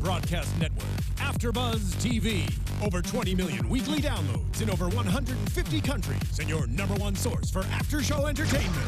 broadcast network, AFTERBUZZ TV. Over 20 million weekly downloads in over 150 countries, and your #1 source for after-show entertainment.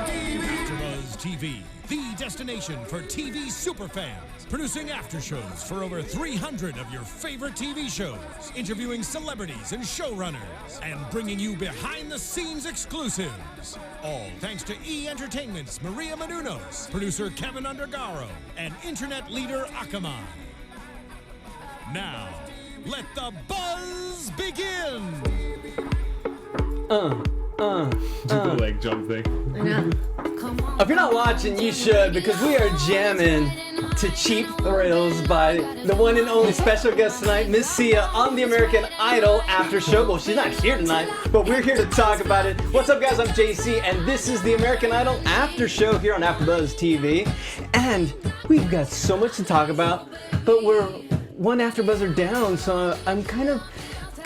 AFTERBUZZ TV, the destination for TV superfans. Producing after-shows for over 300 of your favorite TV shows. Interviewing celebrities and showrunners. And bringing you behind-the-scenes exclusives. All thanks to E! Entertainment's Maria Menounos, producer Kevin Undergaro, and internet leader Akamai. Now, let the buzz begin! Do the leg jump thing. I know. Come on. If you're not watching, you should, because we are jamming to Cheap Thrills by the one and only special guest tonight, Miss Sia, on the American Idol after show. Well, she's not here tonight, but we're here to talk about it. What's up, guys? I'm JC, and this is the American Idol after show here on AFTERBUZZ TV. And we've got so much to talk about, but we're one AFTERBUZZer down, so I'm kind of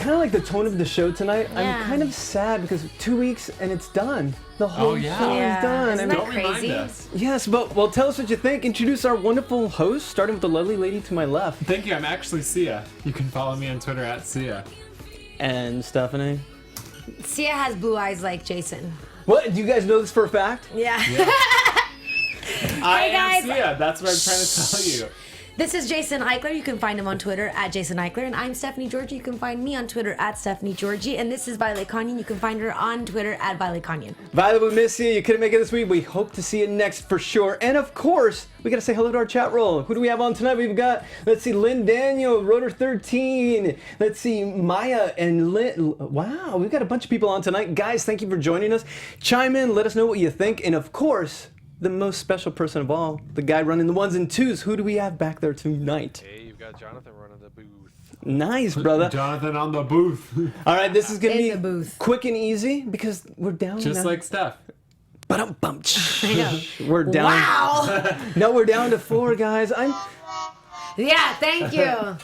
like the tone of the show tonight. Yeah. I'm kind of sad because 2 weeks and it's done. The whole show is done. Isn't that crazy? Yes, but well, tell us what you think. Introduce our wonderful host, starting with the lovely lady to my left. Thank you. I'm actually Sia. You can follow me on Twitter at Sia. And Stephanie. Sia has blue eyes like Jason. What? Do you guys know this for a fact? Yeah. I am Sia. That's what I'm trying to tell you. This is Jason Ikeler. You can find him on Twitter at Jason Ikeler. And I'm Stephanie Giorgi. You can find me on Twitter at Stephanie Giorgi. And this is Violet Kanyan. You can find her on Twitter at Violet Kanyan. Violet, we miss you. You couldn't make it this week. We hope to see you next for sure. And of course, we got to say hello to our chat roll. Who do we have on tonight? We've got, let's see, Lynn Daniel, Rotor13. Let's see, Maya and Lynn. Wow, we've got a bunch of people on tonight. Guys, thank you for joining us. Chime in, let us know what you think. And of course, the most special person of all, the guy running the ones and twos. Who do we have back there tonight? Hey, you've got Jonathan running the booth. Nice, brother. Jonathan on the booth. All right, this is going to the booth. be quick and easy because we're down Just now. like Steph. Ba-dum-bum. I know. We're down. Wow. No, we're down to 4, guys. Yeah, thank you.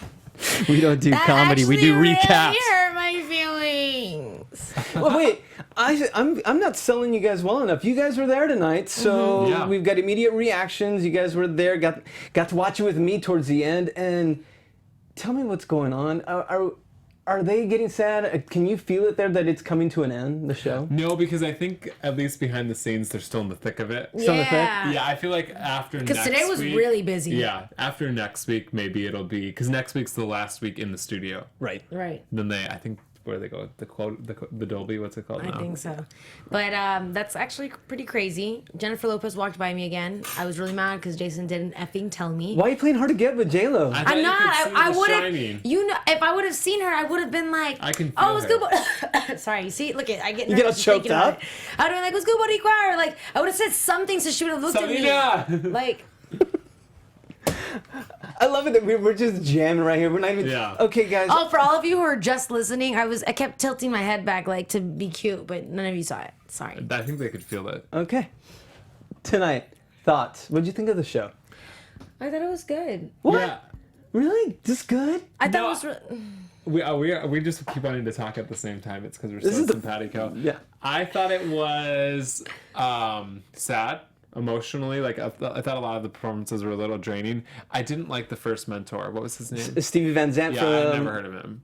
We don't do That comedy. We do actually recaps. really hurt my feelings. Well, wait. I'm not selling you guys well enough. You guys were there tonight, so Yeah. we've got immediate reactions. You guys were there, got to watch it with me towards the end, and tell me what's going on. Are they getting sad? Can you feel it there that it's coming to an end, the show? No, because I think at least behind the scenes they're still in the thick of it. Still in the thick? Yeah, I feel like after next week. Because today was really busy. Yeah, after next week maybe it'll be because next week's the last week in the studio. Right. Right. Then I think where they go the Dolby, what's it called now? I think so. But that's actually pretty crazy. Jennifer Lopez walked by me again. I was really mad because Jason didn't effing tell me. Why are you playing hard to get with J-Lo? I'm not. I would have. Shining. You know, if I would have seen her, I would have been like, I can feel "Oh, her. Scuba." Sorry, see, look I get You nervous get all just choked thinking about up? it. I would have been like, "Was Scuba do you cry?" Or like, I would have said something so she would have looked at Selena! me. Like, I love it that we're just jamming right here. We're not even. Yeah. Okay, guys. oh, for all of you who are just listening, I kept tilting my head back like to be cute, but none of you saw it. Sorry. I think they could feel it. Okay. Tonight, thoughts. What'd you think of the show? I thought it was good. What? Yeah. Really? Just good? I thought No, it was. We just keep wanting to talk at the same time. It's because we're This so is the- simpatico. Yeah. I thought it was sad, emotionally. Like I thought a lot of the performances were a little draining. I didn't like the first mentor. What was his name? Stevie Van Zandt Yeah, from... I've never heard of him.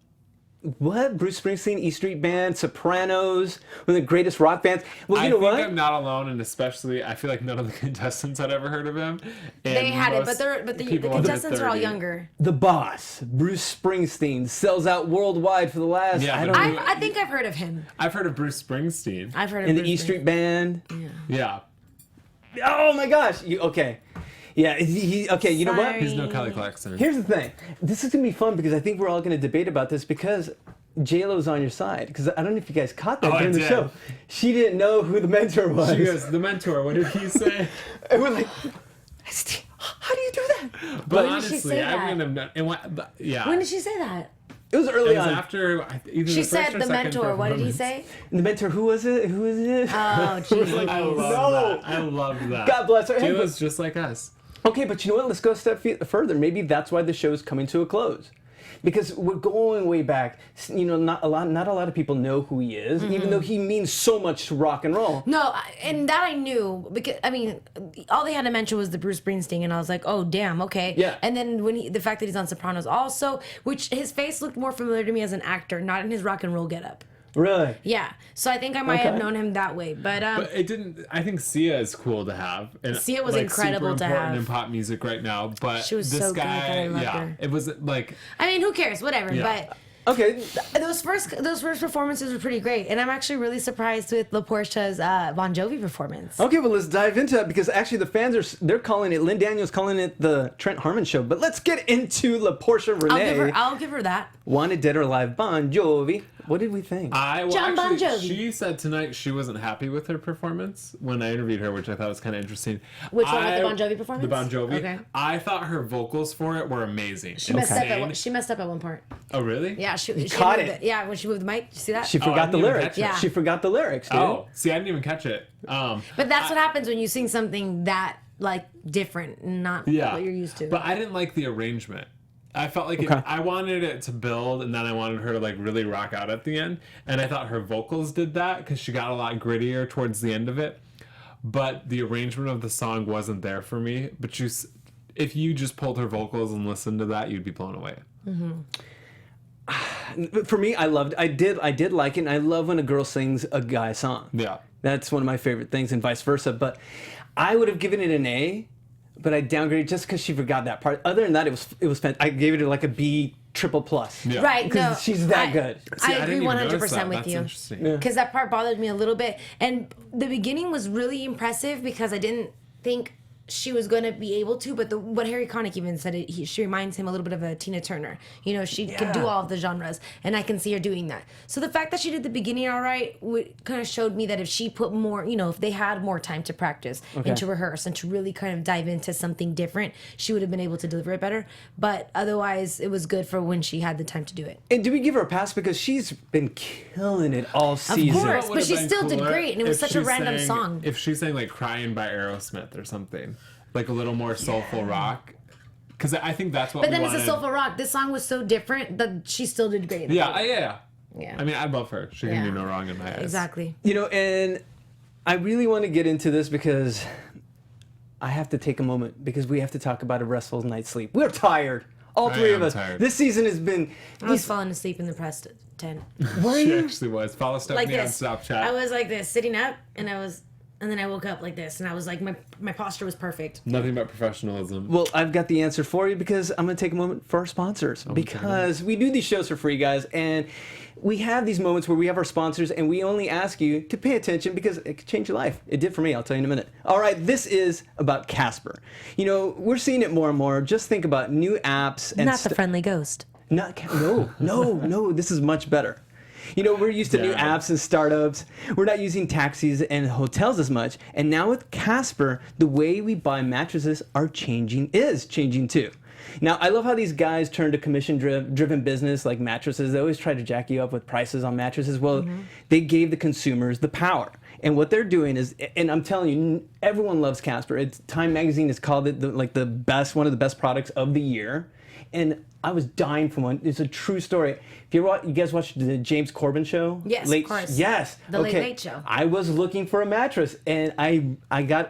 What? Bruce Springsteen, E Street Band, Sopranos, one of the greatest rock bands. Well, you know I think what? I'm not alone, and especially I feel like none of the contestants had ever heard of him. And They had it, most but the people under contestants are all 30. younger. The boss, Bruce Springsteen, sells out worldwide for the last... Yeah, I but don't know. I think I've heard of him. I've heard of Bruce Springsteen. I've heard of In the Bruce E Street Band. Yeah. Oh my gosh! Okay. Yeah, okay, you know what? Sorry. He's no Kelly Clarkson. Here's the thing. This is going to be fun because I think we're all going to debate about this because J-Lo's on your side. Because I don't know if you guys caught that Oh, I during the did. show. She didn't know who the mentor was. She goes, the mentor, what did he say? And we're like, how do you do that? But When did she honestly, say I that? wouldn't have known. Yeah. When did she say that? It was early It was on. after either She the first said or the second mentor. What did he performance. say? The mentor, who was it? Who is it? Oh, jeez. I love No. that. I love that. God bless her. Hey, J-Lo's just like us. Okay, but you know what? Let's go a step further. Maybe that's why the show is coming to a close. because we're going way back. You know, not a lot of people know who he is, even though he means so much to rock and roll. No, and that I knew because I mean, all they had to mention was the Bruce Springsteen, and I was like, oh damn, okay. Yeah. And then the fact that he's on Sopranos also, which his face looked more familiar to me as an actor, not in his rock and roll getup. Really? Yeah. So I think I might have known him that way, but it didn't. I think Sia is cool to have. And Sia was incredible super to important have in pop music right now. But She was this so good. guy, I loved her. it was like. I mean, who cares? Whatever. Yeah. But Okay. those first performances were pretty great, and I'm actually really surprised with La Portia's Bon Jovi performance. Okay, well, let's dive into that because actually the fans they're calling it, Lynn Daniels calling it the Trent Harmon show. But let's get into La Portia Renee. I'll give her that. Wanted Dead or Alive, Bon Jovi. What did we think? John Bon Jovi. She said tonight she wasn't happy with her performance when I interviewed her, which I thought was kind of interesting. Which one was the Bon Jovi performance? The Bon Jovi. Okay. I thought her vocals for it were amazing. She messed up at one part. Oh, really? Yeah, she caught moved it. Yeah, when she moved the mic. Did you see that? She I forgot the didn't even lyrics. catch it. Yeah. She forgot the lyrics, dude. Oh, see, I didn't even catch it. But that's what happens when you sing something that like different, not what you're used to. But I didn't like the arrangement. I felt like I wanted it to build, and then I wanted her to like really rock out at the end. And I thought her vocals did that because she got a lot grittier towards the end of it. But the arrangement of the song wasn't there for me. But if you just pulled her vocals and listened to that, you'd be blown away. For me, I did like it, and I love when a girl sings a guy song. Yeah. That's one of my favorite things, and vice versa. But I would have given it an A, but I downgraded just because she forgot that part. Other than that, it was I gave it like a B triple plus. Yeah. Right, no, Because she's that good. See, I agree didn't even notice 100% that. with That's you. interesting. Because that part bothered me a little bit. And the beginning was really impressive because I didn't think she was going to be able to, but what Harry Connick even said, she reminds him a little bit of a Tina Turner. You know, she could do all of the genres, and I can see her doing that. So the fact that she did the beginning all right kind of showed me that if she put more, you know, if they had more time to practice and to rehearse and to really kind of dive into something different, she would have been able to deliver it better. But otherwise, it was good for when she had the time to do it. And do we give her a pass because she's been killing it all season? Of course, What but would've she been still did cooler great, and it was if such a she random sang- song. If she sang like "Crying" by Aerosmith or something, like a little more soulful rock, because I think that's what. But then we it's a wanted. soulful rock. This song was so different that she still did great. Yeah. Yeah. I mean, I love her. She can do no wrong in my eyes. Exactly. You know, and I really want to get into this because I have to take a moment because we have to talk about a restful night's sleep. We're tired. All three of am us. tired. This season has been. I was falling asleep in the press tent. She actually was. Follow Stephanie Like on this. Snapchat. I was like this, sitting up, and then I woke up like this, and I was like, my posture was perfect. Nothing but professionalism. Well, I've got the answer for you because I'm going to take a moment for our sponsors because we do these shows for free, guys, and we have these moments where we have our sponsors and we only ask you to pay attention because it could change your life. It did for me. I'll tell you in a minute. All right, this is about Casper. You know, we're seeing it more and more. Just think about new apps and Not the friendly ghost. No. This is much better. You know, we're used to new apps and startups. We're not using taxis and hotels as much. And now with Casper, the way we buy mattresses is changing too. Now, I love how these guys turn to commission-driven business like mattresses. They always try to jack you up with prices on mattresses. Well, they gave the consumers the power. And what they're doing is, and I'm telling you, everyone loves Casper. Time Magazine has called it one of the best products of the year. And I was dying for one. It's a true story. If you guys watched the James Corbin show? Yes, of course. Yes. The Late Late Show. I was looking for a mattress, and I'm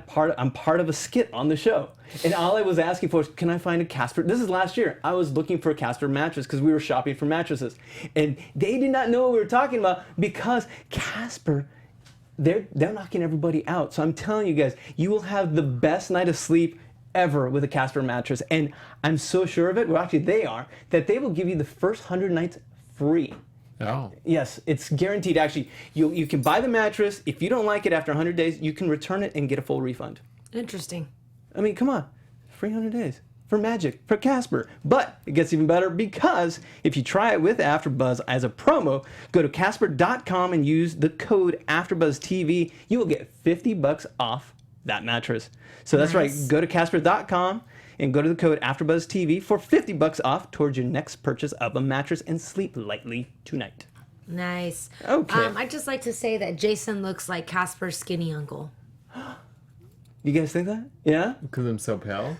part of a skit on the show. And all I was asking for is, can I find a Casper? This is last year. I was looking for a Casper mattress because we were shopping for mattresses. And they did not know what we were talking about because Casper, they're knocking everybody out. So I'm telling you guys, you will have the best night of sleep ever with a Casper mattress. And I'm so sure of it, well actually they are, that they will give you the first 100 nights free. Oh. Yes, it's guaranteed. Actually, you can buy the mattress. If you don't like it after 100 days, you can return it and get a full refund. Interesting. I mean, come on. Free 100 days. For Magic, for Casper. But it gets even better because if you try it with AfterBuzz as a promo, go to Casper.com and use the code AfterBuzzTV. You will get $50 off that mattress. So that's right. Go to Casper.com and go to the code AfterBuzzTV for $50 off towards your next purchase of a mattress and sleep lightly tonight. Nice. Okay. I'd just like to say that Jason looks like Casper's skinny uncle. You guys think that? Yeah? Because I'm so pale.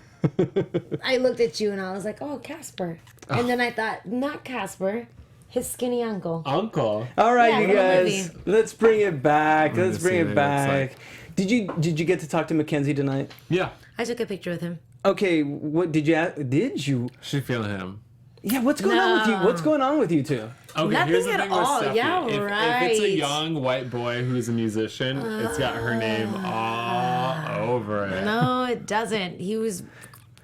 I looked at you and I was like, oh, Casper. And then I thought, not Casper, his skinny uncle. Uncle. All right, Yeah, you little guys, movie. let's bring it back. Let me Let's bring see it what it back. looks Did you get to talk to Mackenzie tonight? Yeah. I took a picture with him. Okay, what did you? She feeling him. Yeah, what's going on with you? What's going on with you two? Okay, Nothing here's the at thing all. with Steffi. Yeah, if right. it's a young white boy who's a musician, it's got her name all over it. No, it doesn't. He was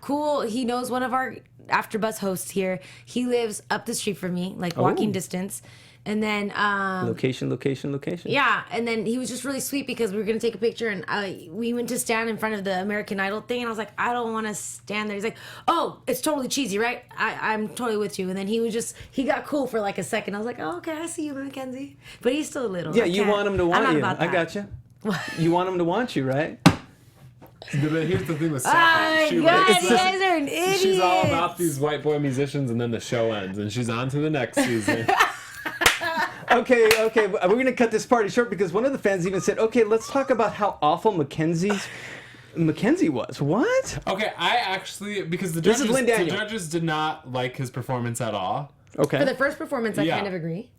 cool. He knows one of our AfterBuzz hosts here. He lives up the street from me, like walking distance. And then Location. yeah, and then he was just really sweet because we were gonna take a picture, and we went to stand in front of the American Idol thing, and I was like, I don't want to stand there. He's like, oh, it's totally cheesy, right? I'm totally with you. And then he got cool for like a second. I was like, oh, okay, I see you, Mackenzie. But he's still little. Yeah, I you can't- want him to I'm want not you. about I that. got you. You want him to want you, right? But here's the thing with Oh Steffi. my God, you guys are an idiot. She's all about these white boy musicians, and then the show ends, and she's on to the next season. Okay, we're gonna cut this party short because one of the fans even said, okay, let's talk about how awful Mackenzie was. What? Okay, I actually, because the This is Lynn judges, the Daniel. judges did not like his performance at all. Okay. For the first performance, I Yeah. kind of agree.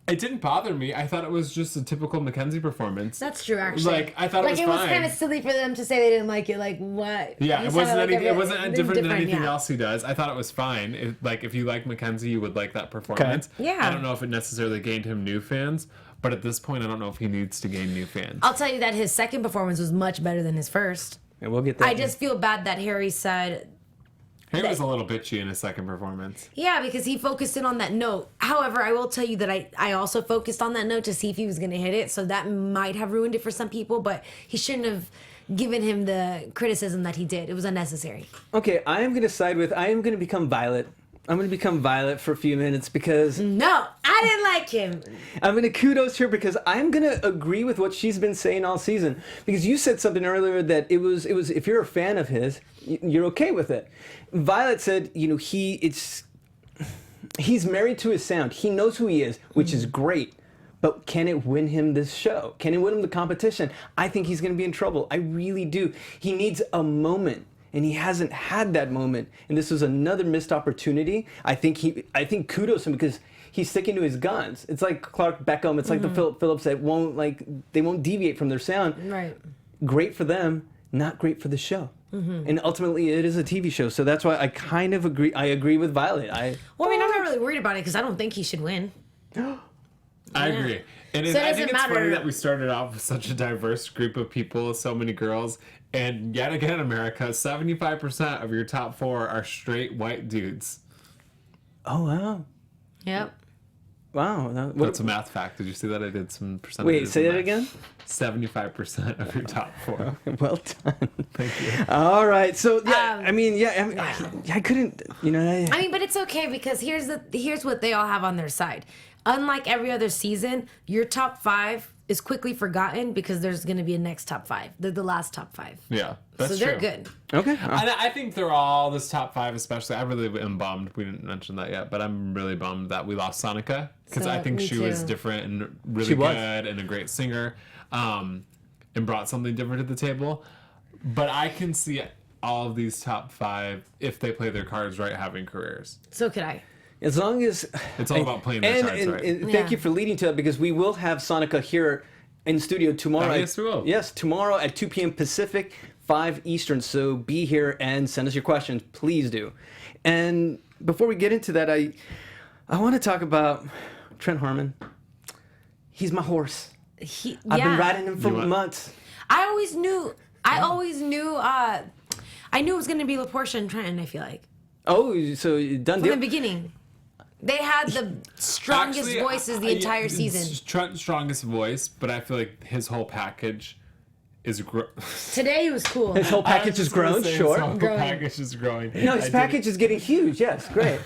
It didn't bother me. I thought it was just a typical Mackenzie performance. That's true, actually. Like, I thought it was Like, it was fine. kind of silly for them to say they didn't like it. Like, what? Yeah, You it sounded wasn't like anything. It every- wasn't different than anything yeah. else he does. I thought it was fine. If you like Mackenzie, you would like that performance. Okay. Yeah. I don't know if it necessarily gained him new fans, but at this point, I don't know if he needs to gain new fans. I'll tell you that his second performance was much better than his first. And we'll get that. I just feel bad that Harry said, He was a little bitchy in his second performance. yeah, because he focused in on that note. However, I will tell you that I also focused on that note to see if he was going to hit it. So that might have ruined it for some people, but he shouldn't have given him the criticism that he did. It was unnecessary. Okay, I am gonna become Violet. I'm gonna become Violet for a few minutes because No, I didn't like him. I'm gonna kudos her because I'm gonna agree with what she's been saying all season. Because you said something earlier that it was if you're a fan of his, you're okay with it. Violet said, he's married to his sound. He knows who he is, which is great. But can it win him this show? Can it win him the competition? I think he's gonna be in trouble. I really do. He needs a moment. And he hasn't had that moment, and this was another missed opportunity. I think kudos him because he's sticking to his guns. It's like Clark Beckham. It's like the Philip Phillips that they won't deviate from their sound. Right. Great for them, not great for the show. And ultimately, it is a TV show, so that's why I kind of agree. I agree with Violet. Well, I mean, I'm not really worried about it because I don't think he should win. I agree. And So it I think doesn't it's funny matter. that we started off with such a diverse group of people, so many girls, and yet again, America, 75% of your top 4 are straight white dudes. Oh wow, Yep. wow. That's a math fact. Did you see that? I did some percentages. Wait, say in that again. 75% of your top 4. Well done. Thank you. All right, so yeah, I couldn't. I mean, but it's okay because here's what they all have on their side. Unlike every other season, your top 5 is quickly forgotten because there's going to be a next top 5. They're the last top 5. Yeah, that's so they're true. good. Okay. And I think they're all this top 5, especially. I really am bummed. We didn't mention that yet, but I'm really bummed that we lost Sonica because So, I think me she was too. different and really She was. good and a great singer, and brought something different to the table. But I can see all of these top 5, if they play their cards right, having careers. So could I. As long as It's all about playing their cards right. And thank Yeah. you for leading to that because we will have Sonica here in studio tomorrow. Oh, yes, we will. Yes, tomorrow at 2 p.m. Pacific, 5 Eastern. So be here and send us your questions. Please do. And before we get into that, I want to talk about Trent Harmon. He's my horse. I've been riding him for You want- months. I always knew I knew it was going to be LaPortia and Trenton, I feel like. Oh, so done From deal. the beginning. They had the strongest Actually, voices the entire it's season. Trent's strongest voice, but I feel like his whole package is Today he was cool. His whole package is grown, His sure. whole Growing. package is growing. No, his package is getting huge. Yes, great.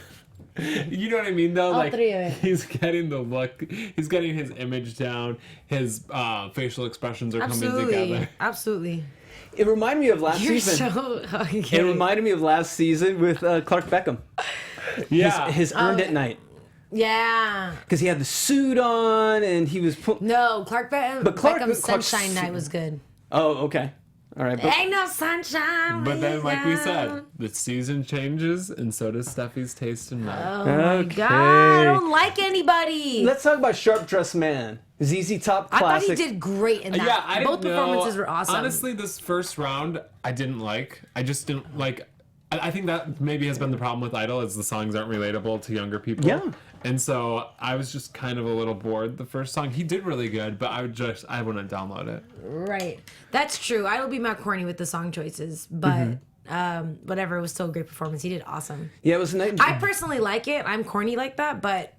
You know what I mean, though? All Like, three of it. he's getting the look. He's getting his image down. His facial expressions are coming Absolutely. together. Absolutely. It reminded me of last You're season. so It reminded me of last season with Clark Beckham. Yeah. His earned it night. Yeah. Because he had the suit on and he was. No, Clark But Clark- Beckham's Clark's- Sunshine Night was good. Oh, okay. All right, Ain't no sunshine. But then, like we said, without- the season changes, and so does Steffi's taste in men. Oh my Okay. God, I don't like anybody. let's talk about Sharp Dressed Man. ZZ Top I thought he classic. did great in that. Yeah, I Both didn't performances know. were awesome. Honestly, this first round, I didn't like. I just didn't like. I think that maybe has been the problem with Idol, is the songs aren't relatable to younger people. Yeah. And so I was just kind of a little bored the first song. He did really good, but I wouldn't download it. Right. That's true. I will be more corny with the song choices, but whatever. It was still a great performance. He did awesome. Yeah, it was nice. I personally like it. I'm corny like that, but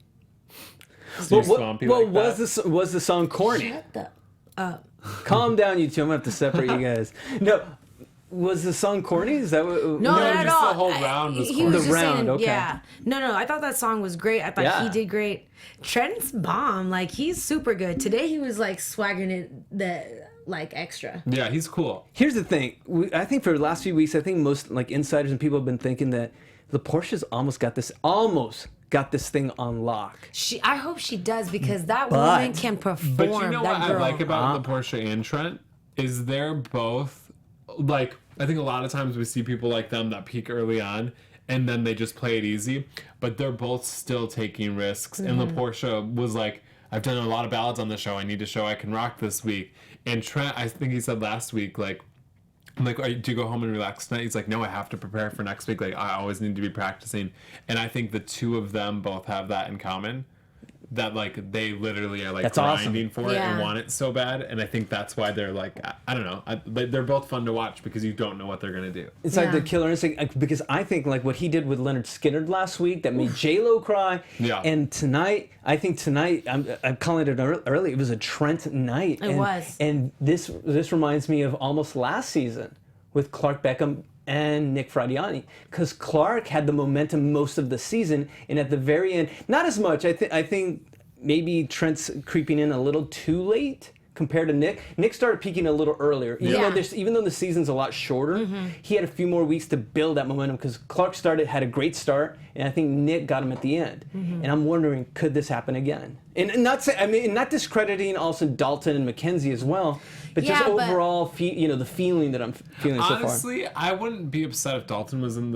So you're swampy like was the song corny? shut the Calm down, you two. I'm gonna have to separate you guys. No, was the song corny? Is that what? No, No, not at just all. the whole round was He corny. was The just round, saying, okay. yeah. No. I thought that song was great. I thought Yeah. he did great. Trent's bomb. Like, he's super good. Today he was like swagging it extra. Yeah, he's cool. Here's the thing. I think for the last few weeks, I think most like insiders and people have been thinking that the Porsche's almost got this thing on lock. I hope she does, because that But- woman can perform. But you know that what girl. I like about the Porsche and Trent is they're both like, I think a lot of times we see people like them that peak early on and then they just play it easy, but they're both still taking risks. And the Porsche was like, I've done a lot of ballads on the show. I need to show I can rock this week. And Trent, I think he said last week, like, I'm like, do you go home and relax tonight? He's like, no, I have to prepare for next week. Like, I always need to be practicing. And I think the two of them both have that in common. That, like, they literally are, like, That's awesome. grinding for it and Yeah. want it so bad. And I think that's why they're, like, I don't know. They're both fun to watch because you don't know what they're going to do. It's like the Yeah. killer instinct, because I think like what he did with Leonard Skinner last week that made J-Lo cry. Yeah. And tonight, I'm calling it early. It was a Trent night. It was. And this reminds me of almost last season with Clark Beckham and Nick Fradiani, because Clark had the momentum most of the season, and at the very end, not as much. I think maybe Trent's creeping in a little too late compared to Nick. Nick started peaking a little earlier, even though the season's a lot shorter. He had a few more weeks to build that momentum, because Clark had a great start, and I think Nick got him at the end. And I'm wondering, could this happen again? And not discrediting also Dalton and Mackenzie as well, but just Yeah, but- overall, the feeling that I'm feeling so far. Honestly, I wouldn't be upset if Dalton was in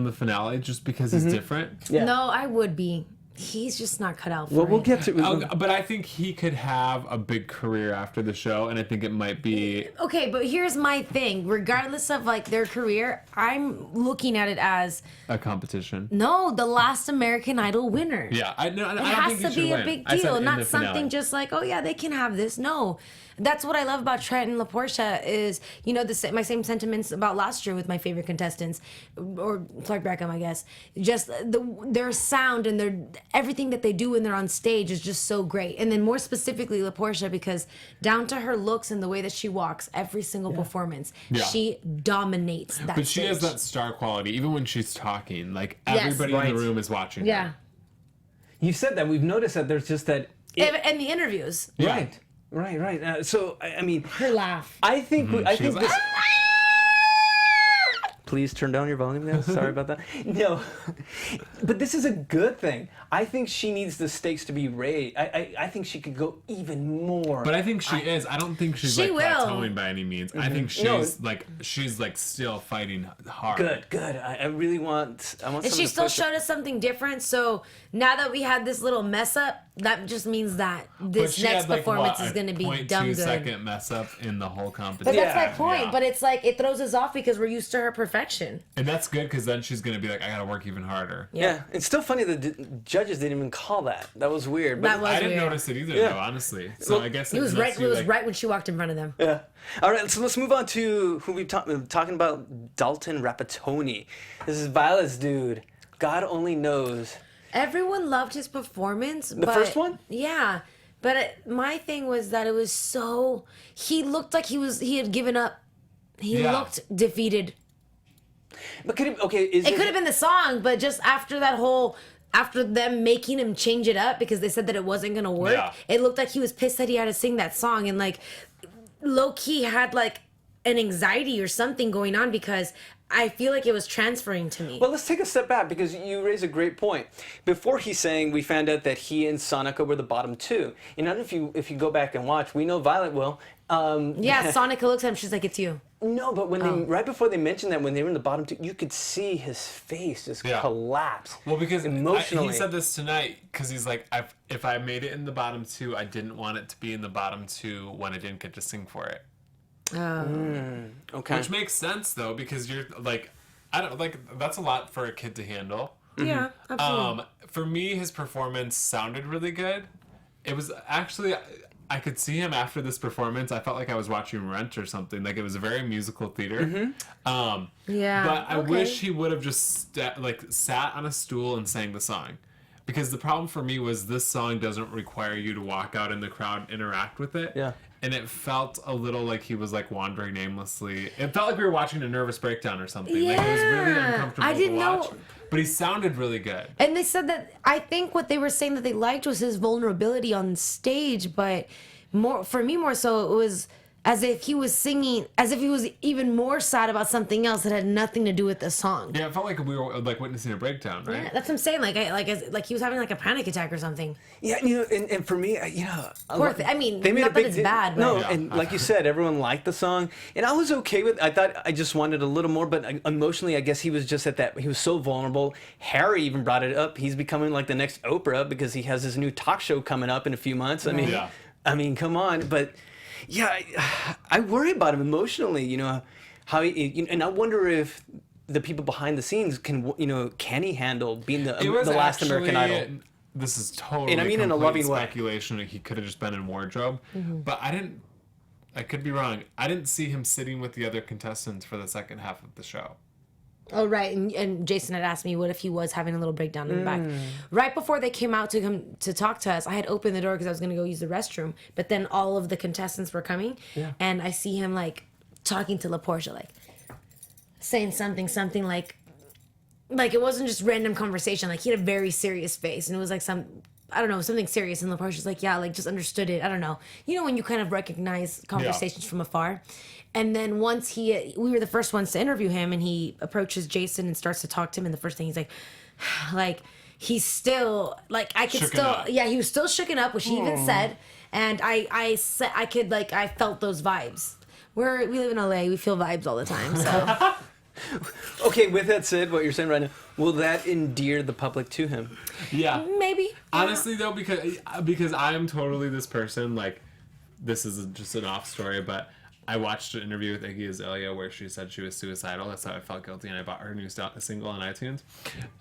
the finale, just because he's different. Yeah. No, I would be. He's just not cut out for Well, we'll it. get to. But I think he could have a big career after the show, and I think it might be. Okay, but here's my thing. Regardless of like their career, I'm looking at it as A competition. no, the last American Idol winner. Yeah, I It don't has think to he should be a win. big I said deal, in not the something finale. just like, oh yeah, they can have this. No, that's what I love about Trent and LaPortia is, my same sentiments about last year with my favorite contestants, or Clark Beckham, I guess. Just their sound and everything that they do when they're on stage is just so great. And then more specifically LaPortia, because down to her looks and the way that she walks, every single performance, Yeah. she dominates that But she stage. has that star quality, even when she's talking. Like, Yes. everybody in Right. the room is watching Yeah. her. You said that. We've noticed that there's just that. And the interviews. Yeah. Right. So I mean, Her laugh. I think I She think was this. like, Please turn down your volume, guys. Sorry about that. No, but this is a good thing. I think she needs the stakes to be raised. I think she could go even more. But I think she is. I don't think she's She like will. plateauing by any means. I think No. she's like still fighting hard. Good. I really want. I want. And someone she to still push it. showed us something different. So now that we had this little mess up, that just means that But this she next had, like, performance what, is going to be a dumb 0.2 good. second mess up in the whole But competition. that's my point. Yeah. But it's like it throws us off because we're used to her perfection. And that's good because then she's gonna be like, I gotta work even harder. Yeah, it's still funny that the judges didn't even call that. That was weird. But That was I didn't weird. notice it either, Yeah. though, honestly. So I guess It was must right. be, It was like- right when she walked in front of them. Yeah. All right, so let's move on to who we're talking about. Dalton Rapattoni. This is Violet's dude. God only knows. Everyone loved his performance. The first one? Yeah. But my thing was that it was so. He looked like he had given up. He Yeah. looked defeated. But could it, okay, is It could have been the song, but just after that whole. After them making him change it up because they said that it wasn't gonna work, Yeah. it looked like he was pissed that he had to sing that song, and like low key had like an anxiety or something going on because I feel like it was transferring to me. Well, let's take a step back because you raise a great point. Before he sang, we found out that he and Sonica were the bottom two. And I don't know if you go back and watch, we know Violet will. Yeah, Sonica looks at him, she's like, it's you. No, but when they right before they mentioned that when they were in the bottom two, you could see his face just collapse. Well, because emotionally, he said this tonight because he's like, if I made it in the bottom two, I didn't want it to be in the bottom two when I didn't get to sing for it. Okay. Which makes sense though, because you're like, I don't like that's a lot for a kid to handle. Yeah, absolutely. For me, his performance sounded really good. It was actually, I could see him after this performance. I felt like I was watching Rent or something. Like it was a very musical theater. Yeah. But I wish he would have just sat on a stool and sang the song. Because the problem for me was this song doesn't require you to walk out in the crowd and interact with it. Yeah. And it felt a little like he was like wandering aimlessly. It felt like we were watching a nervous breakdown or something. Yeah. Like it was really uncomfortable I didn't to watch. know. But he sounded really good. And they said that, I think what they were saying that they liked was his vulnerability on stage, but for me more so it was as if he was singing, as if he was even more sad about something else that had nothing to do with the song. Yeah, it felt like we were like witnessing a breakdown, right? Yeah, that's what I'm saying. Like he was having like a panic attack or something. Yeah, and for me, I mean, they made not a big that it's bad, but no, and like you said, everyone liked the song, and I was okay with. I thought I just wanted a little more, but emotionally, I guess he was just at that. He was so vulnerable. Harry even brought it up. He's becoming like the next Oprah because he has his new talk show coming up in a few months. I mean, come on, but. Yeah, I worry about him emotionally, how he, and I wonder if the people behind the scenes can he handle being the last American Idol? This is totally and I mean in a loving speculation. He could have just been in wardrobe, but I could be wrong. I didn't see him sitting with the other contestants for the second half of the show. Oh, right. And Jason had asked me what if he was having a little breakdown in the back. Right before they came out to come to talk to us, I had opened the door because I was going to go use the restroom. But then all of the contestants were coming. Yeah. And I see him, like, talking to LaPortia, like, saying something like it wasn't just random conversation. Like, he had a very serious face. And it was like something serious. And LaPortia's like, yeah, like, just understood it. I don't know. You know when you kind of recognize conversations from afar? And then once we were the first ones to interview him, and he approaches Jason and starts to talk to him, and the first thing he's like he's still like I could shooken still up. Yeah, he was still shooken up, which he even said, and I felt those vibes. We live in LA, we feel vibes all the time. So Okay, with that said, what you're saying right now, will that endear the public to him? Yeah, maybe. Honestly, though, because I am totally this person. Like, this is just an off story, but. I watched an interview with Iggy Azalea where she said she was suicidal. That's how I felt guilty, and I bought her new single on iTunes.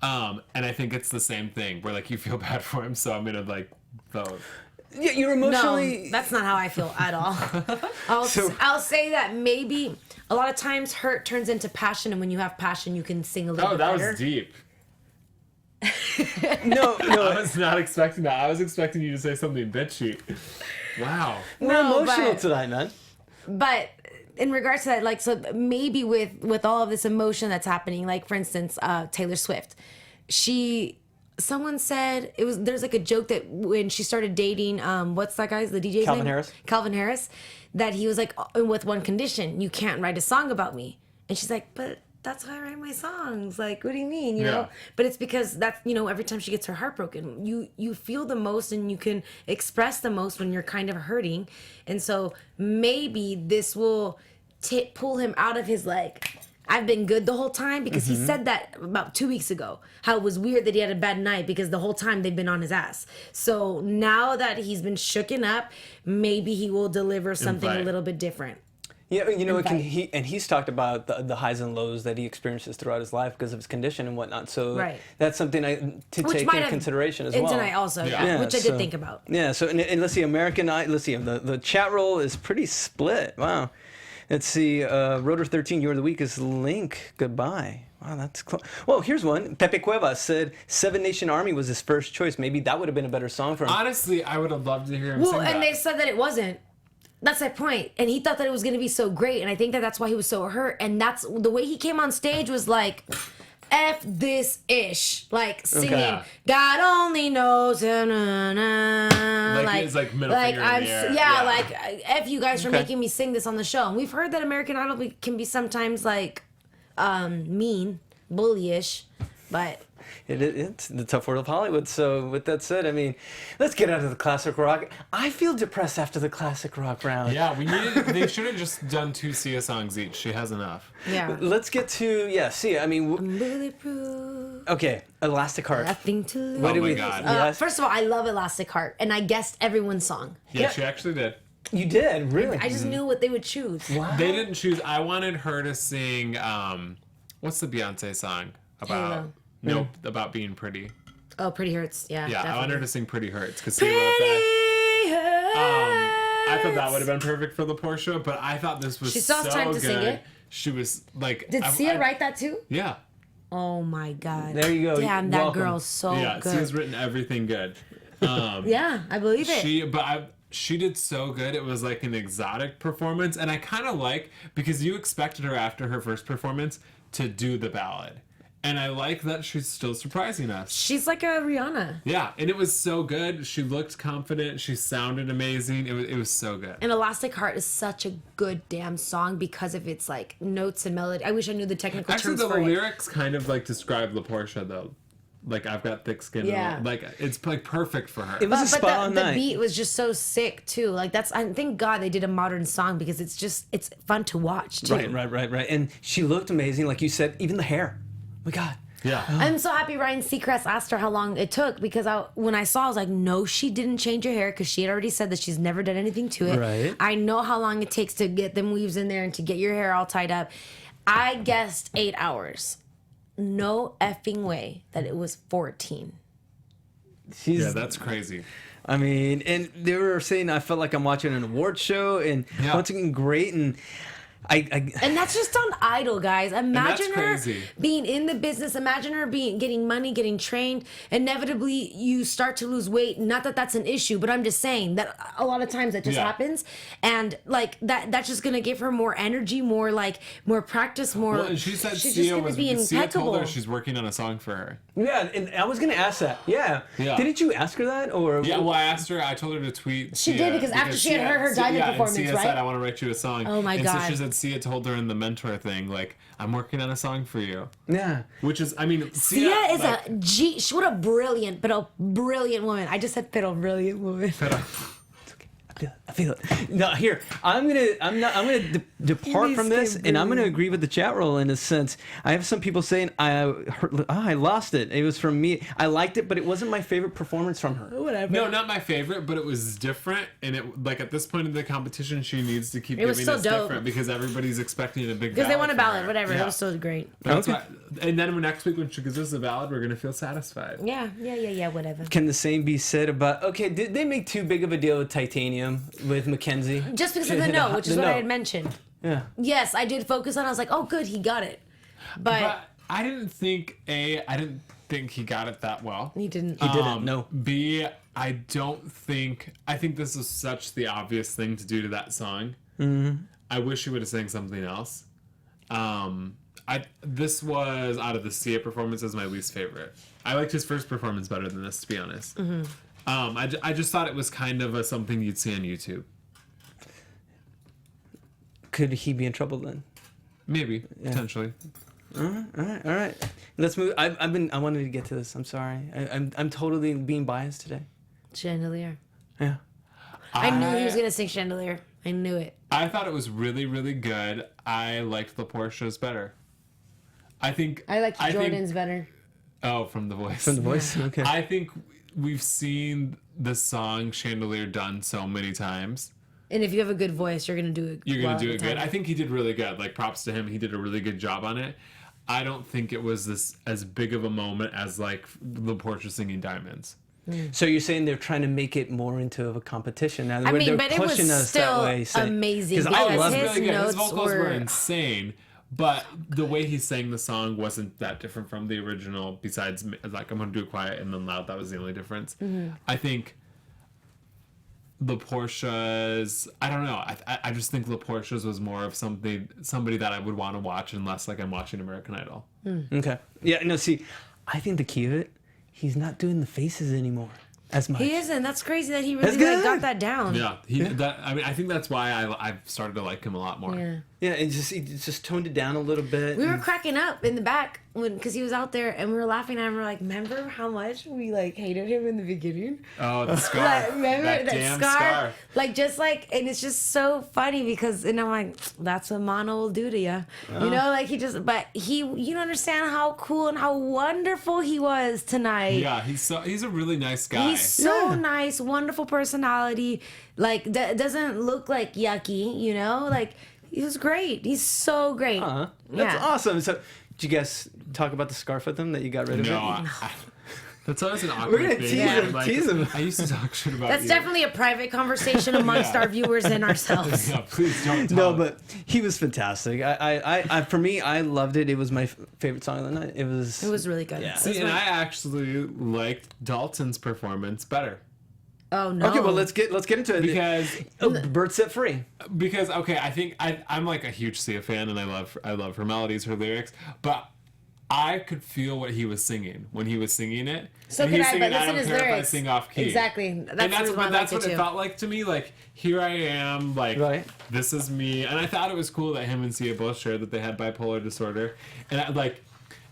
And I think it's the same thing, where like you feel bad for him, so I'm gonna like vote. Yeah, you're emotionally. No, that's not how I feel at all. I'll say that maybe a lot of times hurt turns into passion, and when you have passion, you can sing a little bit better. Oh, that was deep. No, I was not expecting that. I was expecting you to say something bitchy. Wow. We're emotional tonight, man. But in regards to that, like, so maybe with all of this emotion that's happening, like for instance, Taylor Swift, someone said there's like a joke that when she started dating, what's that guy's, the DJ's name? Calvin Harris, that he was like, with one condition, you can't write a song about me. And she's like, but that's how I write my songs. Like, what do you mean? You know? But it's because that's, every time she gets her heart broken, you feel the most and you can express the most when you're kind of hurting. And so maybe this will pull him out of his, like, I've been good the whole time, because he said that about 2 weeks ago, how it was weird that he had a bad night because the whole time they've been on his ass. So now that he's been shooken up, maybe he will deliver something a little bit different. Yeah, he's talked about the highs and lows that he experiences throughout his life because of his condition and whatnot. So that's something to take into consideration as well. Tonight also, which I did think about. Yeah. So and let's see, let's see, the chat roll is pretty split. Wow. Let's see, Rotor 13, You Are the Weakest Link. Goodbye. Wow, that's close. Well, here's one. Pepe Cuevas said Seven Nation Army was his first choice. Maybe that would have been a better song for him. Honestly, I would have loved to hear him sing that. And they said that it wasn't. That's my point. And he thought that it was going to be so great. And I think that that's why he was so hurt. And that's the way he came on stage was like, F this ish, like singing. Okay. God only knows. Na, na, na, Like it's like middle finger in the air. like F you guys for making me sing this on the show. And we've heard that American Idol can be sometimes like mean, bullyish, but. It's the tough world of Hollywood. So with that said, I mean, let's get out of the classic rock. I feel depressed after the classic rock round. Yeah, they should have just done 2 Sia songs each. She has enough. Yeah. Let's get to Sia. I mean, Bulletproof. okay, Elastic Heart. Nothing to lose. What Oh do my we? God. Yes. First of all, I love Elastic Heart, and I guessed everyone's song. Yeah, she actually did. You did, really? I just knew what they would choose. Wow. They didn't choose. I wanted her to sing. What's the Beyonce song about? Halo. Nope, about being pretty. Oh, Pretty Hurts. Yeah. Yeah, definitely. I wanted her to sing "Pretty Hurts" because Pretty I Hurts. thought that would have been perfect for the Porsche, but I thought this was She still has so time to good. sing it. She was like. Did Sia write that too? Yeah. Oh my God. There you go. Damn, that Welcome. girl's so Yeah, good. Sia's written everything good. Yeah, I believe it. She did so good. It was like an exotic performance, and I kind of like because you expected her after her first performance to do the ballad, and I like that she's still surprising us. She's like a Rihanna. Yeah, and it was so good. She looked confident. She sounded amazing. It was so good. And Elastic Heart is such a good damn song because of its like notes and melody. I wish I knew the technical Actually, terms the for it. lyrics kind of like describe La Portia though. Like I've got thick skin. Yeah. Like it's like perfect for her. It was a But spot on the night. beat was just so sick too. Like thank God they did a modern song because it's fun to watch too. Right. And she looked amazing, like you said. Even the hair. Oh my God. Yeah. I'm so happy Ryan Seacrest asked her how long it took because when I saw, I was like, no, she didn't change her hair because she had already said that she's never done anything to it. Right. I know how long it takes to get them weaves in there and to get your hair all tied up. I guessed 8 hours. No effing way that it was 14. Yeah, that's crazy. I mean, and they were saying I felt like I'm watching an award show, and Yeah. once again, great, and And that's just on Idol, guys. Imagine her crazy. being in the business. Imagine her getting money, getting trained. Inevitably, you start to lose weight. Not that that's an issue, but I'm just saying that a lot of times that just happens. And like that's just gonna give her more energy, more practice, more. Well, and she said she's Sia just gonna was. be Sia impeccable. told her she's working on a song for her. yeah, and I was gonna ask that. Yeah. Didn't you ask her that, or? Yeah, well, I asked her. I told her to tweet. She Sia, did, because after she had heard her Sia- Diamond yeah, performance, and Sia right? said, "I want to write you a song." Oh my and God. so she said Sia told her in the mentor thing, like, "I'm working on a song for you." Yeah. Which is, I mean, Sia is like, a G. What a brilliant woman. I just said brilliant woman. I feel it. No, here I'm gonna depart from this, and I'm gonna agree with the chat roll in a sense. I have some people saying I lost it. It was from me. I liked it, but it wasn't my favorite performance from her. Whatever. no, not my favorite, but it was different. And it like at this point in the competition, she needs to keep It was giving so us dope. different because everybody's expecting a big. Because they want a from ballad, her. whatever. Yeah. That was so great. That's Okay. why, and then next week when she gives us a ballad, we're gonna feel satisfied. Yeah, whatever. Can the same be said about? Okay, did they make too big of a deal with Titanium with Mackenzie? Just because of the note, which is what I had mentioned. Yeah. Yes, I did focus on. I was like, oh, good, he got it. But I didn't think he got it that well. he didn't. He didn't. No. B, I think this is such the obvious thing to do to that song. Mm-hmm. I wish he would have sang something else. This was out of the Sia performances my least favorite. I liked his first performance better than this, to be honest. Mm-hmm. I just thought it was kind of something you'd see on YouTube. Could he be in trouble then? Maybe, potentially. All right. Let's move. I wanted to get to this. I'm sorry. I'm totally being biased today. Chandelier. Yeah. I knew he was going to sing Chandelier. I knew it. I thought it was really, really good. I liked the Portia's better. I liked Jordan's better. Oh, from The Voice. From The Voice. Okay. I think we've seen the song Chandelier done so many times. And if you have a good voice, you're going to do it. You're going to do it every good. time. I think he did really good. Like, props to him. He did a really good job on it. I don't think it was this as big of a moment as, like, the Portia singing Diamonds. So you're saying they're trying to make it more into a competition now? I mean, they're but it was pushing us still that way, amazing. Because I because love his it. Really good. His notes vocals were were insane. But the way he sang the song wasn't that different from the original, besides, like, I'm going to do it quiet and then loud. That was the only difference. I think La Portia's, I don't know. I just think La Portia's was more of somebody that I would want to watch unless like I'm watching American Idol. Okay. Yeah, no, see, I think the key of it, he's not doing the faces anymore as much. He isn't. That's crazy that he really like, got that down. Yeah, I think that's why I've started to like him a lot more. Yeah, he just toned it down a little bit. We were cracking up in the back because he was out there, and we were laughing at him. We're like, remember how much we like hated him in the beginning? Oh, the scar. Like, remember that damn scar? Like, just like, and it's just so funny because, and I'm like, that's what Mono will do to you. You know, like you don't understand how cool and how wonderful he was tonight. Yeah, he's a really nice guy. He's so nice, wonderful personality. Like, doesn't look like yucky, you know? Like, he was great. He's so great. That's awesome. So, did you guys talk about the scarf with him that you got rid of? No, that's always an awkward We're thing. gonna tease him. I used to talk shit about That's definitely a private conversation amongst our viewers and ourselves. Yeah, please don't. No, but he was fantastic. For me, I loved it. It was my favorite song of the night. It was really good. Yeah. See, and I actually liked Dalton's performance better. Oh no. Okay, well let's get into it Because Bird Set Free. Because okay, I think I'm like a huge Sia fan, and I love her melodies, her lyrics, but I could feel what he was singing when he was singing it. So and could he's I, singing, but listen to his don't care lyrics. if I sing off key. Exactly. That's what it felt like to me. Like, here I am, like, Right. This is me. And I thought it was cool that him and Sia both shared that they had bipolar disorder. And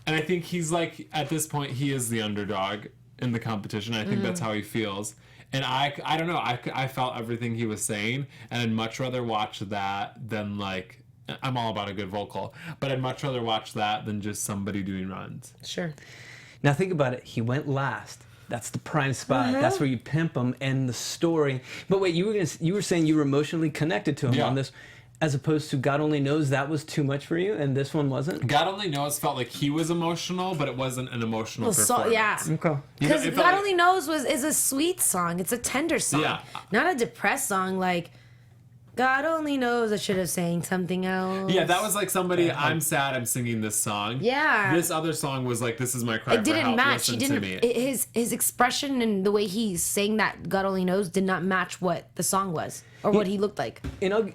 I think he's like, at this point, he is the underdog in the competition. I think that's how he feels. And I don't know, I felt everything he was saying, and I'd much rather watch that than like, I'm all about a good vocal, but I'd much rather watch that than just somebody doing runs. Sure. Now think about it. He went last. That's the prime spot. That's where you pimp him and the story. But wait, you were saying you were emotionally connected to him on this, as opposed to God Only Knows that was too much for you, and this one wasn't? God Only Knows felt like he was emotional, but it wasn't an emotional performance. Yeah. Okay. Because You know, God Only Knows is a sweet song. It's a tender song. Yeah. Not a depressed song like God Only Knows I should have sang something else. Yeah, that was like somebody, I'm sad, I'm singing this song. Yeah. This other song was like, this is my cry It for didn't help, match. He listen didn't. to me. His expression and the way he sang that God Only Knows did not match what the song was or what he looked like. You know,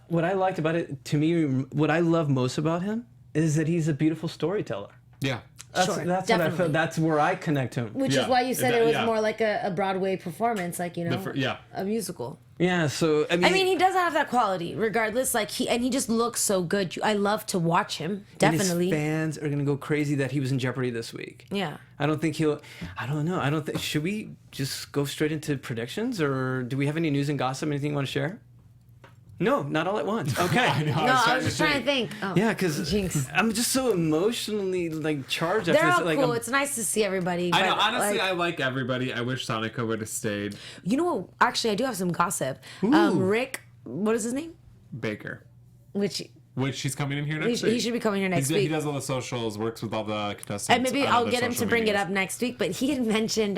what I liked about it, to me, what I love most about him is that he's a beautiful storyteller. Yeah. That's Sure, what I definitely. feel. That's where I connect to him. Which Yeah. is why you said it was Yeah. more like a Broadway performance, like, you know, a musical. Yeah, so I mean, he does have that quality, regardless. Like he just looks so good. I love to watch him. Definitely. And his fans are gonna go crazy that he was in Jeopardy this week. Yeah. I don't think he'll. I don't know. I don't think. Should we just go straight into predictions, or do we have any news and gossip? Anything you want to share? No, not all at once. Okay. I know, No, I was just trying to think. Oh, Yeah, because jinx. I'm just so emotionally like charged. They're after all this. cool. Like, It's nice to see everybody. I know, but, honestly, like, I like everybody. I wish Sonica would have stayed. you know what? Actually, I do have some gossip. Rick, what is his name? Baker. Which He's coming in here next week. he should be coming here next He week. does all the socials, works with all the contestants. And maybe on I'll other get him to social bring it medias. up next week. But he had mentioned,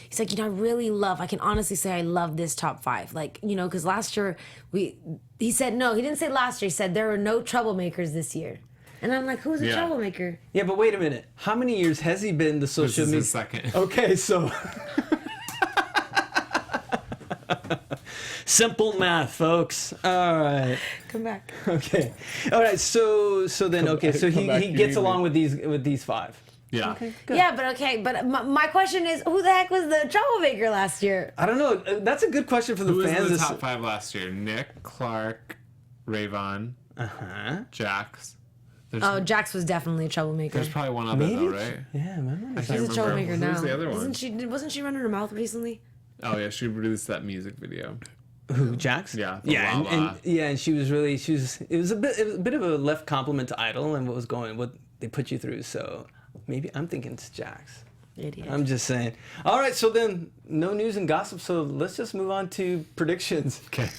he's like, I can honestly say I love this top 5. Like, because last year he said, no, he didn't say last year. He said there were no troublemakers this year. And I'm like, who's a troublemaker? yeah, but wait a minute. How many years has he been the social This is media? his second. Okay, so simple math, folks. All right. Come back. Okay. All right. So then Come back, he you gets need along me. with these 5. Yeah. Okay. Good. Yeah, but my question is, who the heck was the troublemaker last year? I don't know. That's a good question for the Who was fans. in the top 5 last year? Nick, Clark, Rayvon, Jax. Jax was definitely a troublemaker. There's probably one other though, right? Yeah, man. I He's can't a remember. troublemaker now. Who's the other one? Wasn't she running her mouth recently? Oh yeah, she released that music video. Who, Jax? Yeah. Yeah, La La. and she was it was a bit of a left compliment to Idol and what they put you through. So maybe I'm thinking it's Jax. Idiot. I'm just saying. All right, so then no news and gossip. So let's just move on to predictions. Okay.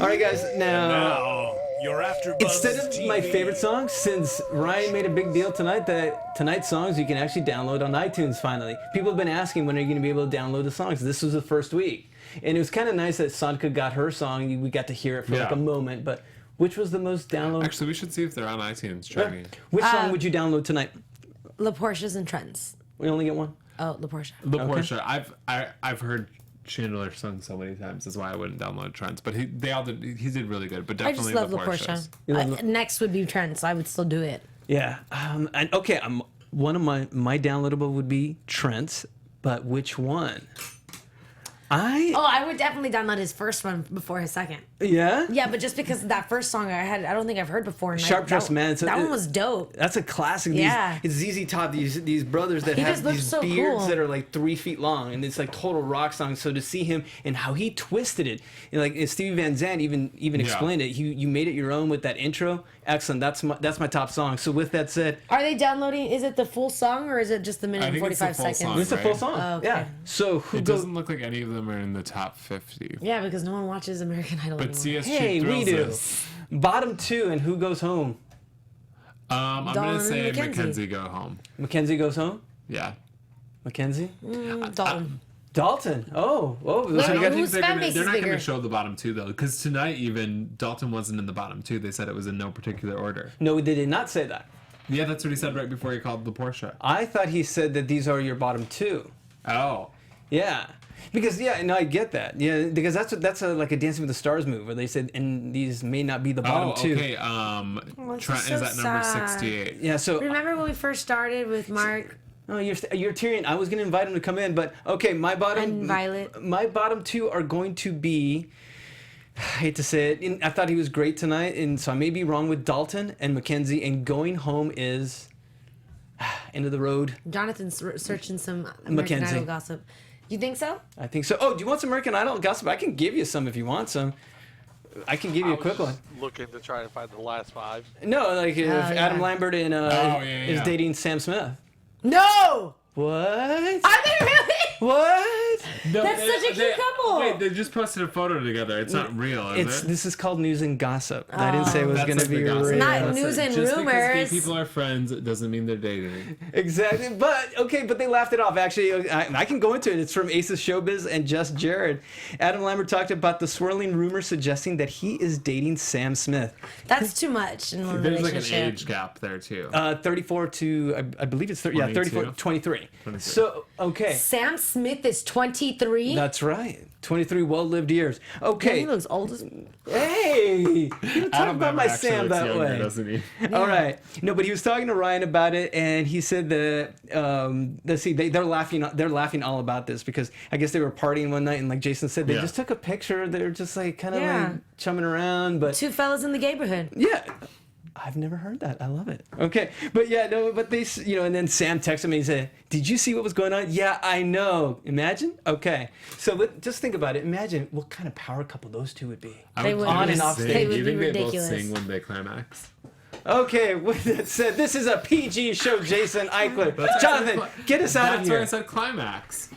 All right, guys. Now, your AFTERBUZZ Instead of TV. my favorite song, since Ryan made a big deal tonight that tonight's songs you can actually download on iTunes finally. People have been asking when are you going to be able to download the songs. This was the first week. And it was kind of nice that Sonica got her song. We got to hear it for like a moment. But which was the most downloaded? Actually, we should see if they're on iTunes tracking. Which song would you download tonight? La Portia's and Trends. We only get one? Oh, La Portia. The Porsche. I've heard Chandelier sung so many times. That's why I wouldn't download Trent's. But he did really good. But I just definitely love the La Portia's. Portia. Next would be Trent's. I would still do it. Yeah. And okay, one of my downloadable would be Trent's, but which one? I would definitely download his first one before his second. Yeah? Yeah, but just because that first song I don't think I've heard before. And Sharp Dressed Man. That one was dope. That's a classic. Yeah. It's ZZ Top, these brothers that He have just looks these so beards cool. that are like 3 feet long, and it's like total rock song. So to see him and how he twisted it, and like Stevie Van Zandt even explained it. You made it your own with that intro. Excellent. That's my top song. So with that said, Are they downloading? Is it the full song or is it just the minute and think it's the 45 full seconds? song. it's a full song. Oh, okay. Yeah. So who It goes? doesn't look like any of them are in the top 50. Yeah, because no one watches American Idol But anymore. CS Hey, Cheap we Thrills do. is. Bottom 2 and who goes home? I'm Dawn gonna and say Mackenzie. Mackenzie go home. Mackenzie goes home. Yeah. Mackenzie. Dalton. Dalton. Oh. Wait, So you wait, got who's they're fan base not is going to bigger? show the bottom 2 though, because tonight even Dalton wasn't in the bottom 2. They said it was in no particular order. No, they did not say that. Yeah, that's what he said right before he called the Porsche. I thought he said that these are your bottom 2. Oh. Yeah. Because I get that. Yeah, because that's like a Dancing with the Stars move where they said, and these may not be the bottom 2. Okay. it's Trent so is at number sad. 68. Yeah. So. Remember when we first started with Mark Oh, you're tearing. I was gonna invite him to come in, but okay, my bottom. and Violet? My bottom 2 are going to be. I hate to say it. I thought he was great tonight, and so I may be wrong with Dalton and Mackenzie. And going home is end of the road. Jonathan's searching some American Mackenzie. Idol gossip. You think so? I think so. Oh, do you want some American Idol gossip? I can give you some if you want some. I can give you a quick one. Looking to try to find the last 5. No, like if Adam Lambert and is dating Sam Smith. No! What? Are they really? What? No, That's such a cute couple. Wait, they just posted a photo together. It's not real, is it? This is called news and gossip. I didn't say it was That's going to like be the gossip. real. Not news and Just because gay rumors. people are friends, it doesn't mean they're dating. Exactly, but they laughed it off. Actually, I can go into it. It's from Aces Showbiz and Just Jared. Adam Lambert talked about the swirling rumor suggesting that he is dating Sam Smith. That's too much in one There's like an relationship. age gap there too. 34 to I believe it's 30. Yeah, 34, 23. So okay, Sam Smith is 23. that's right. 23 well-lived years. Yeah, Okay. he looks old as. Hey, you don't talk Adam about my Lambert actually Sam looks that younger, way. doesn't he? All right. No, but he was talking to Ryan about it, and he said that let's see, they're laughing all about this because I guess they were partying one night, and like Jason said, they just took a picture. They're just like kind of like chumming around, but Two fellas in the neighborhood. yeah. I've never heard that. I love it. Okay, but yeah, no, but they, and then Sam texted me and said, "Did you see what was going on?" Yeah, I know. Imagine. Okay, so just think about it. Imagine what kind of power couple those two would be. They would. On and off stage. They Do would you be think they both ridiculous. sing when they climax? Okay, with that said, this is a PG show. Jason Ikeler, Jonathan, get us out of That's why I here. said climax.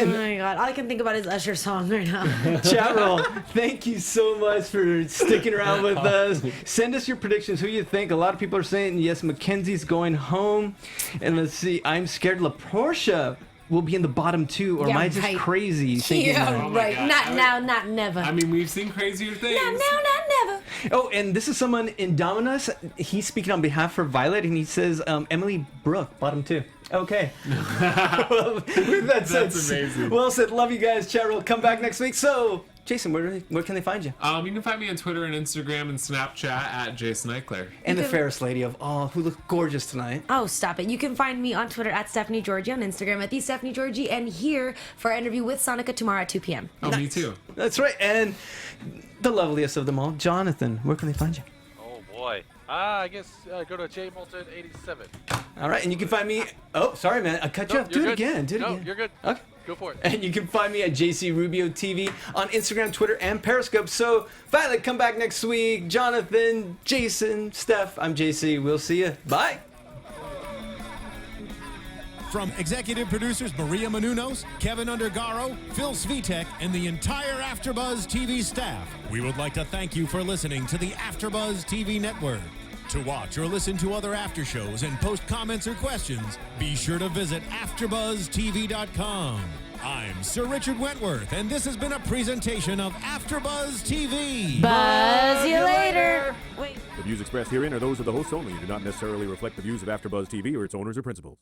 Oh my god, all I can think about is Usher song right now. Chat roll, thank you so much for sticking around with us. Send us your predictions. Who you think? A lot of people are saying yes, Mackenzie's going home. And let's see, I'm scared La Portia will be in the bottom 2, or am I just crazy thinking that? Yeah, my right. God. Not now, not never. I mean, we've seen crazier things. Not now, not never. Oh, and this is someone in Dominus. He's speaking on behalf for Violet, and he says Emily Brooke, bottom 2. Okay. Well, with that said, That's amazing. Well said. Love you guys. Chat roll. Come back next week. So, Jason, where can they find you? You can find me on Twitter and Instagram and Snapchat at Jason Ikeler. And the fairest lady of all, who looked gorgeous tonight. Oh, stop it. You can find me on Twitter at Stephanie Giorgi, on Instagram at TheStephanieGiorgi, and here for our interview with Sonica tomorrow at 2 p.m. Oh, me too. That's right. And the loveliest of them all, Jonathan. Where can they find you? Oh boy. I guess go to J Moulton 87. All right, and you can find me. Oh, sorry, man. I cut you off. Do it again. Do it again. No, you're good. Okay. Go for it. And you can find me at JC Rubio TV on Instagram, Twitter, and Periscope. So, Violet, come back next week. Jonathan, Jason, Steph, I'm JC. We'll see you. Bye. From executive producers Maria Menounos, Kevin Undergaro, Phil Svitek, and the entire AfterBuzz TV staff, we would like to thank you for listening to the AfterBuzz TV network. To watch or listen to other after shows and post comments or questions, be sure to visit AfterBuzzTV.com. I'm Sir Richard Wentworth, and this has been a presentation of AfterBuzz TV. Buzz you later. Wait. The views expressed herein are those of the hosts only and do not necessarily reflect the views of AfterBuzz TV or its owners or principals.